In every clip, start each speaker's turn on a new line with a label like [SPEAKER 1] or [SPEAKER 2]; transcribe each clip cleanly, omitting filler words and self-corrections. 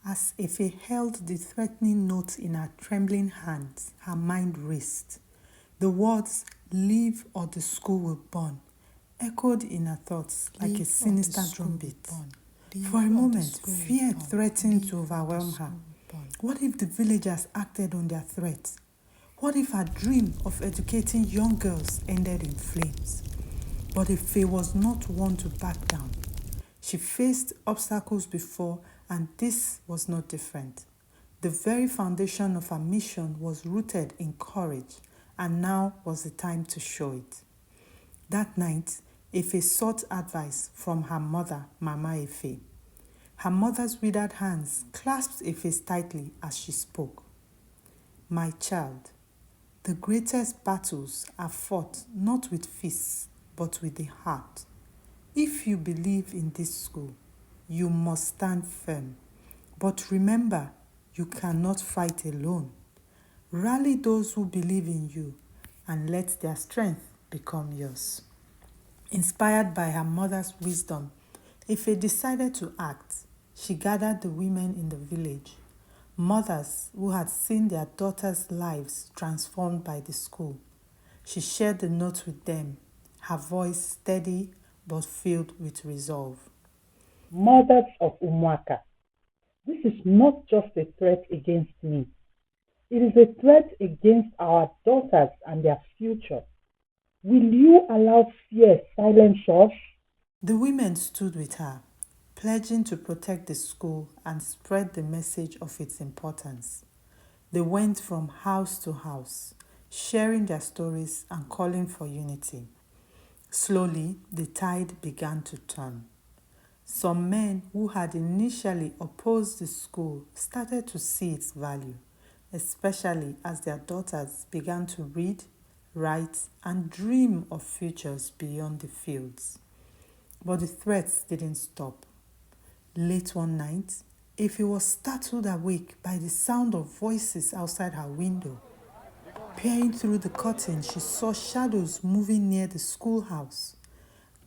[SPEAKER 1] As Efe held the threatening note in her trembling hands, her mind raced. The words, "Leave or the school will burn," echoed in her thoughts like a sinister drumbeat. For a moment, fear threatened to overwhelm her. What if the villagers acted on their threats? What if her dream of educating young girls ended in flames? But Efe was not one to back down. She faced obstacles before, and this was not different. The very foundation of her mission was rooted in courage, and now was the time to show it. That night, Efe sought advice from her mother, Mama Efe. Her mother's withered hands clasped Efe's tightly as she spoke. "My child, the greatest battles are fought not with fists, but with the heart. If you believe in this school, you must stand firm. But remember, you cannot fight alone. Rally those who believe in you and let their strength become yours." Inspired by her mother's wisdom, Efe decided to act. She gathered the women in the village, mothers who had seen their daughters' lives transformed by the school. She shared the note with them, her voice steady but filled with resolve.
[SPEAKER 2] Mothers of Umuaka, this is not just a threat against me. It is a threat against our daughters and their future. Will you allow fear silence us?
[SPEAKER 1] The women stood with her, pledging to protect the school and spread the message of its importance. They went from house to house, sharing their stories and calling for unity. Slowly, the tide began to turn. Some men who had initially opposed the school started to see its value, especially as their daughters began to read, write, and dream of futures beyond the fields. But the threats didn't stop. Late one night, Efe was startled awake by the sound of voices outside her window. Peering through the curtain, she saw shadows moving near the schoolhouse.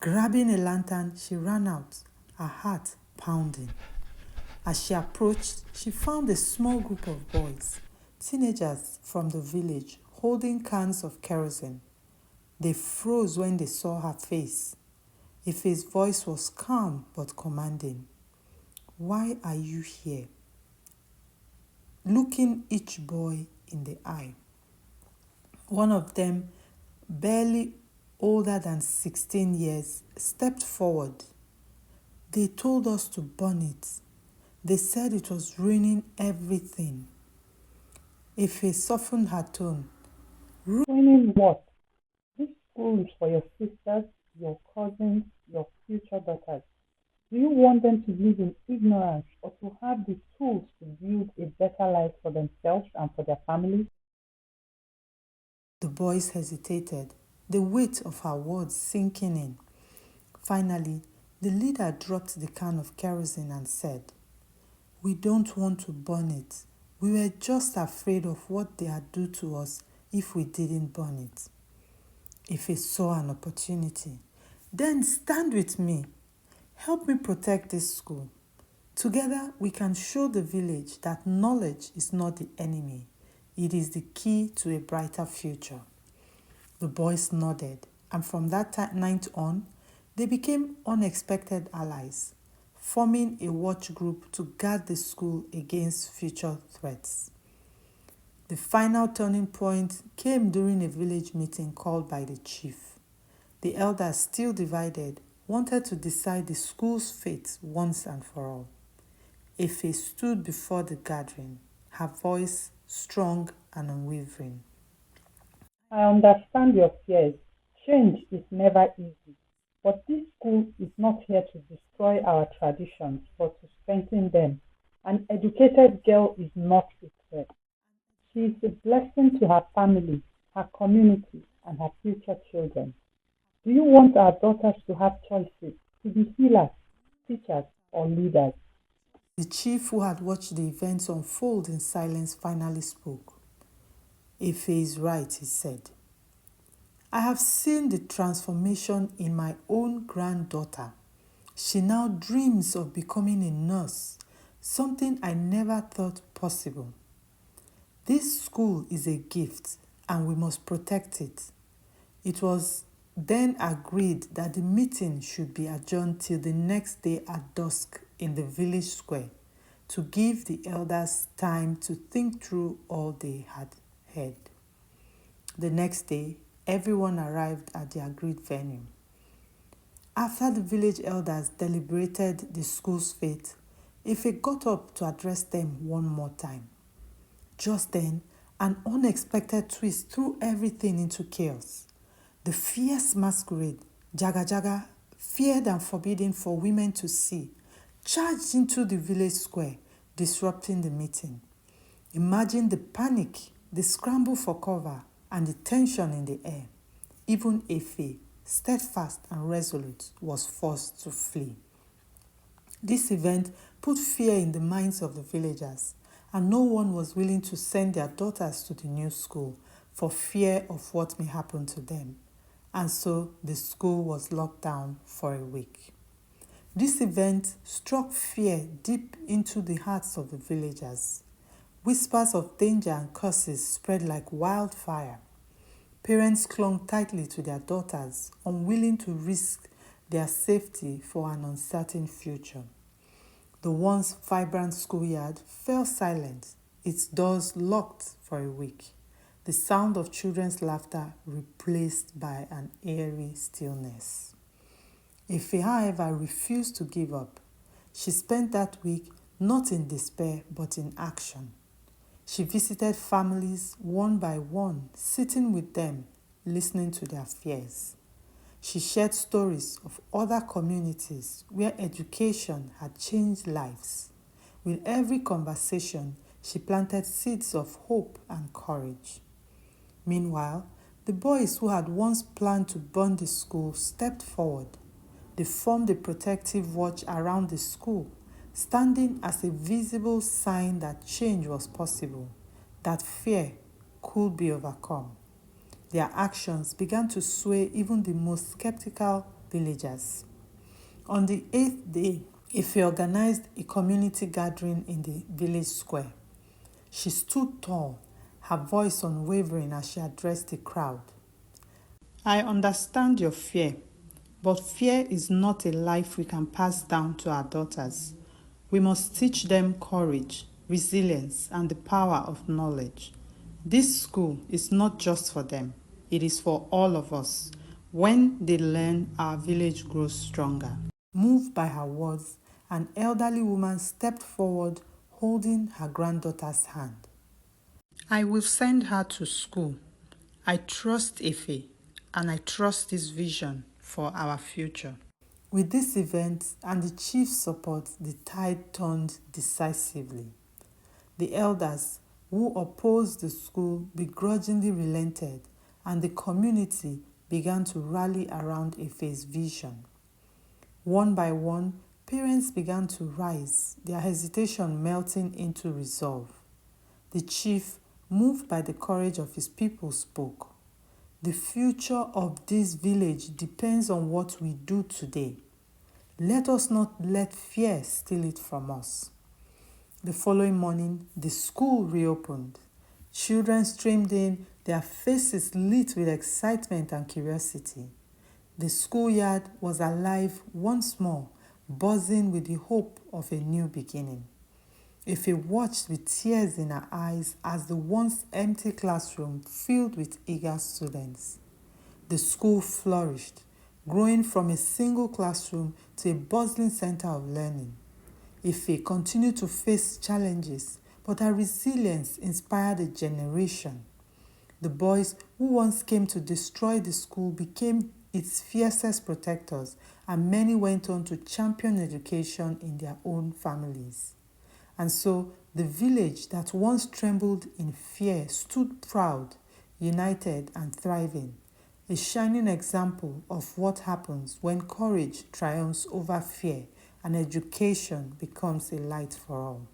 [SPEAKER 1] Grabbing a lantern, she ran out, her heart pounding. As she approached, she found a small group of boys, teenagers from the village, holding cans of kerosene. They froze when they saw her face. Efe's voice was calm but commanding. "Why are you here?" Looking each boy in the eye. One of them, barely older than 16 years, stepped forward. "They told us to burn it. They said it was ruining everything." Efe softened her tone.
[SPEAKER 2] Ruining what? This school is for your sisters, your cousins, your future daughters. Do you want them to live in ignorance or to have the tools to build a better life for themselves and for their families?
[SPEAKER 1] The boys hesitated, the weight of her words sinking in. Finally, the leader dropped the can of kerosene and said, "We don't want to burn it. We were just afraid of what they'd do to us if we didn't burn it." Ife saw an opportunity. "Then stand with me. Help me protect this school. Together, we can show the village that knowledge is not the enemy. It is the key to a brighter future." The boys nodded, and from that night on, they became unexpected allies, forming a watch group to guard the school against future threats. The final turning point came during a village meeting called by the chief. The elders, still divided, wanted to decide the school's fate once and for all. Efe stood before the gathering, her voice strong and unwavering.
[SPEAKER 2] I understand your fears. Change is never easy. But this school is not here to destroy our traditions, but to strengthen them. An educated girl is not a threat. She is a blessing to her family, her community, and her future children. Do you want our daughters to have choices, to be healers, teachers, or leaders?
[SPEAKER 1] The chief, who had watched the events unfold in silence, finally spoke. "Efe is right," he said. "I have seen the transformation in my own granddaughter. She now dreams of becoming a nurse, something I never thought possible. This school is a gift and we must protect it. It was then agreed that the meeting should be adjourned till the next day at dusk in the village square to give the elders time to think through all they had heard. The next day, everyone arrived at the agreed venue. After the village elders deliberated the school's fate, Ife got up to address them one more time. Just then, an unexpected twist threw everything into chaos. The fierce masquerade, Jaga Jaga, feared and forbidden for women to see, charged into the village square, disrupting the meeting. Imagine the panic, the scramble for cover, and the tension in the air. Even Efe, steadfast and resolute, was forced to flee. This event put fear in the minds of the villagers, and no one was willing to send their daughters to the new school for fear of what may happen to them. And so the school was locked down for a week. This event struck fear deep into the hearts of the villagers. Whispers of danger and curses spread like wildfire. Parents clung tightly to their daughters, unwilling to risk their safety for an uncertain future. The once vibrant schoolyard fell silent, its doors locked for a week. The sound of children's laughter replaced by an eerie stillness. Ife, however, refused to give up. She spent that week not in despair but in action. She visited families one by one, sitting with them, listening to their fears. She shared stories of other communities where education had changed lives. With every conversation, she planted seeds of hope and courage. Meanwhile, the boys who had once planned to burn the school stepped forward. They formed a protective watch around the school, standing as a visible sign that change was possible, that fear could be overcome. Their actions began to sway even the most skeptical villagers. On the 8th day, Ife organized a community gathering in the village square. She stood tall, her voice unwavering as she addressed the crowd. I understand your fear, but fear is not a life we can pass down to our daughters. We must teach them courage, resilience, and the power of knowledge. This school is not just for them, it is for all of us. When they learn, our village grows stronger. Moved by her words, an elderly woman stepped forward, holding her granddaughter's hand. I will send her to school. I trust Ife, and I trust this vision for our future. With this event and the chief's support, the tide turned decisively. The elders who opposed the school begrudgingly relented, and the community began to rally around Ife's vision. One by one, parents began to rise, their hesitation melting into resolve. The chief, moved by the courage of his people, spoke. The future of this village depends on what we do today. Let us not let fear steal it from us. The following morning, the school reopened. Children streamed in, their faces lit with excitement and curiosity. The schoolyard was alive once more, buzzing with the hope of a new beginning. Ife watched with tears in her eyes as the once empty classroom filled with eager students. The school flourished, growing from a single classroom to a bustling center of learning. Ife continued to face challenges, but her resilience inspired a generation. The boys who once came to destroy the school became its fiercest protectors, and many went on to champion education in their own families. And so the village that once trembled in fear stood proud, united, and thriving, a shining example of what happens when courage triumphs over fear and education becomes a light for all.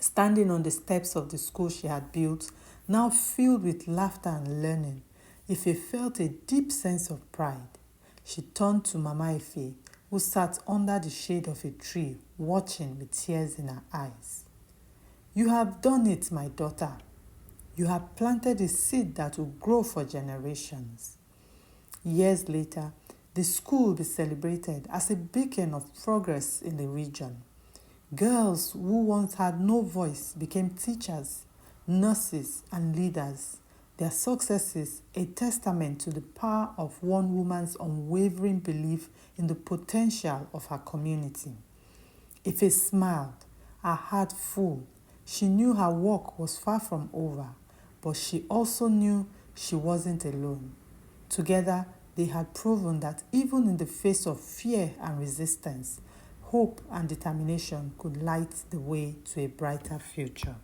[SPEAKER 1] Standing on the steps of the school she had built, now filled with laughter and learning, Ife felt a deep sense of pride. She turned to Mama Ife, who sat under the shade of a tree watching with tears in her eyes. "You have done it, my daughter. You have planted a seed that will grow for generations." Years later, the school will be celebrated as a beacon of progress in the region. Girls who once had no voice became teachers, nurses, and leaders. Their successes a testament to the power of one woman's unwavering belief in the potential of her community. Ife smiled, her heart full. She knew her work was far from over, but she also knew she wasn't alone. Together, they had proven that even in the face of fear and resistance, hope and determination could light the way to a brighter future.